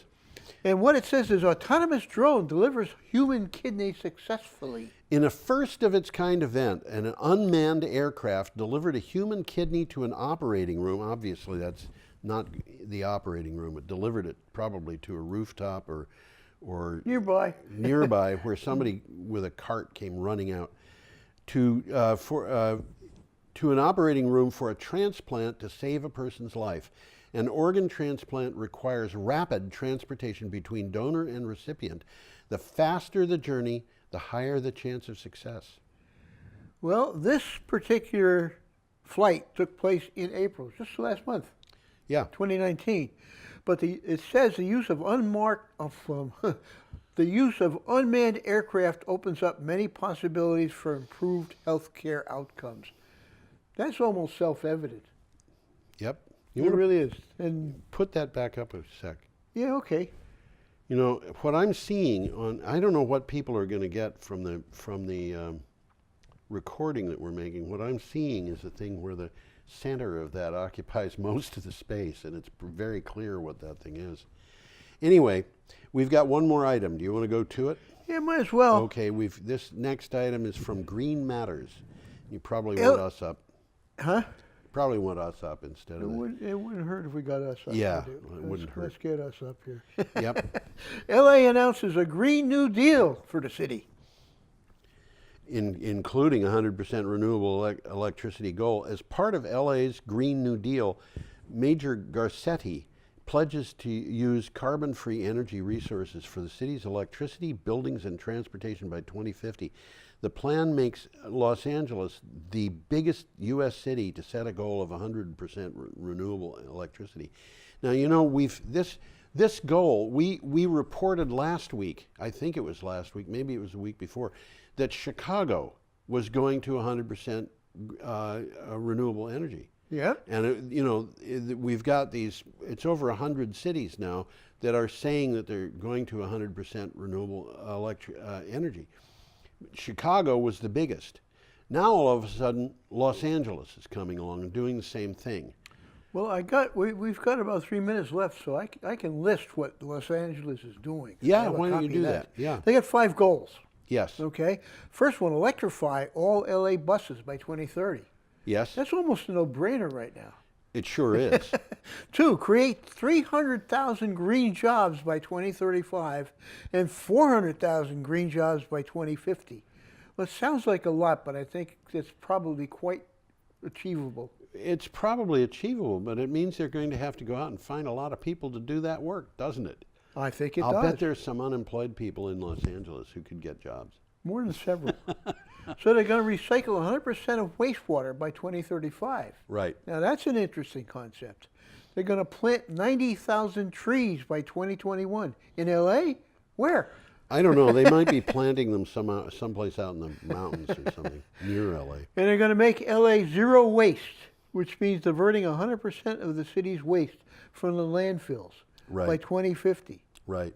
And what it says is autonomous drone delivers human kidney successfully. In a first-of-its-kind event, an unmanned aircraft delivered a human kidney to an operating room. Obviously, that's not the operating room. It delivered it probably to a rooftop or nearby, where somebody with a cart came running out to an operating room for a transplant to save a person's life. An organ transplant requires rapid transportation between donor and recipient. The faster the journey, the higher the chance of success. Well, this particular flight took place in April, just last month. Yeah. 2019. But it says the use of the use of unmanned aircraft opens up many possibilities for improved healthcare outcomes. That's almost self-evident. Yep. It really is. And put that back up a sec. yeah, okay. You know, what I'm seeing on, I don't know what people are going to get from the recording that we're making. What I'm seeing is a thing where the center of that occupies most of the space, and it's very clear what that thing is. Anyway, we've got one more item. Do you want to go to it? Yeah, might as well. Okay, this next item is from Green Matters. You probably want us up. Huh? Probably want us up instead of It wouldn't hurt if we got us up. Yeah, would it wouldn't hurt. Let's get us up here. Yep. LA announces a Green New Deal for the city. Including 100% renewable electricity goal. As part of LA's Green New Deal, Mayor Garcetti pledges to use carbon-free energy resources for the city's electricity, buildings, and transportation by 2050. The plan makes Los Angeles the biggest U.S. city to set a goal of 100% renewable electricity. Now, you know, this goal, we reported last week, I think it was last week, maybe it was the week before, that Chicago was going to 100% renewable energy. Yeah. And we've got it's over 100 cities now that are saying that they're going to 100% renewable energy. Chicago was the biggest. Now all of a sudden, Los Angeles is coming along and doing the same thing. Well, we've got about 3 minutes left, so I can list what Los Angeles is doing. Yeah, why don't you do that? Yeah. They got 5 goals. Yes. Okay. First one, electrify all LA buses by 2030. Yes. That's almost a no-brainer right now. It sure is. 2, create 300,000 green jobs by 2035 and 400,000 green jobs by 2050. Well, it sounds like a lot, but I think it's probably quite achievable. It's probably achievable, but it means they're going to have to go out and find a lot of people to do that work, doesn't it? I think it I'll does. bet there's some unemployed people in Los Angeles who could get jobs. More than several. So they're going to recycle 100% of wastewater by 2035. Right. Now that's an interesting concept. They're going to plant 90,000 trees by 2021. In LA? Where? I don't know. They might be planting them someplace out in the mountains or something near LA. And they're going to make LA zero waste, which means diverting 100% of the city's waste from the landfills by 2050. Right.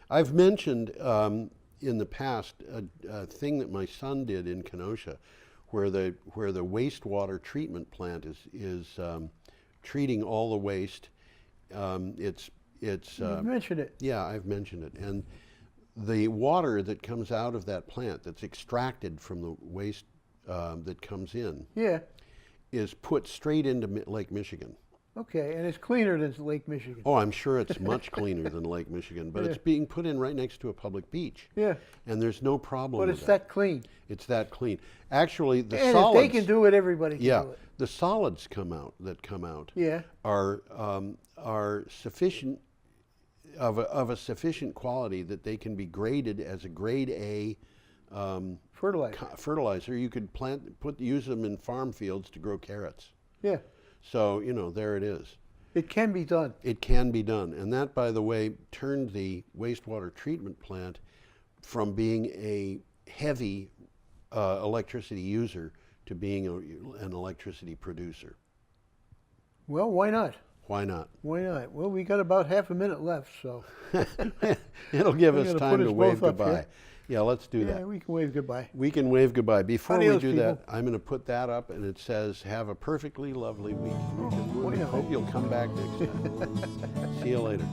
I've mentioned in the past a thing that my son did in Kenosha, where the wastewater treatment plant is treating all the waste. You've mentioned it. Yeah, I've mentioned it. And the water that comes out of that plant, that's extracted from the waste that comes in, is put straight into Lake Michigan. Okay, and it's cleaner than Lake Michigan. Oh, I'm sure it's much cleaner than Lake Michigan, but it's being put in right next to a public beach. Yeah. And there's no problem But with it's that clean. It's that clean. Actually, the And solids... if they can do it, everybody can do it. The solids come out are sufficient, of a sufficient quality that they can be graded as a grade A fertilizer. You could use them in farm fields to grow carrots. Yeah. So, you know, there it is. It can be done. It can be done. And that, by the way, turned the wastewater treatment plant from being a heavy electricity user to being an electricity producer. Well, why not? Why not? Why not? Well, we got about half a minute left, so. It'll give us time to wave goodbye. Yeah, let's do that. Yeah, we can wave goodbye. We can wave goodbye. Before Adios, we do people. that, I'm going to put that up, and it says, have a perfectly lovely week. We hope you'll come back next time. See you later.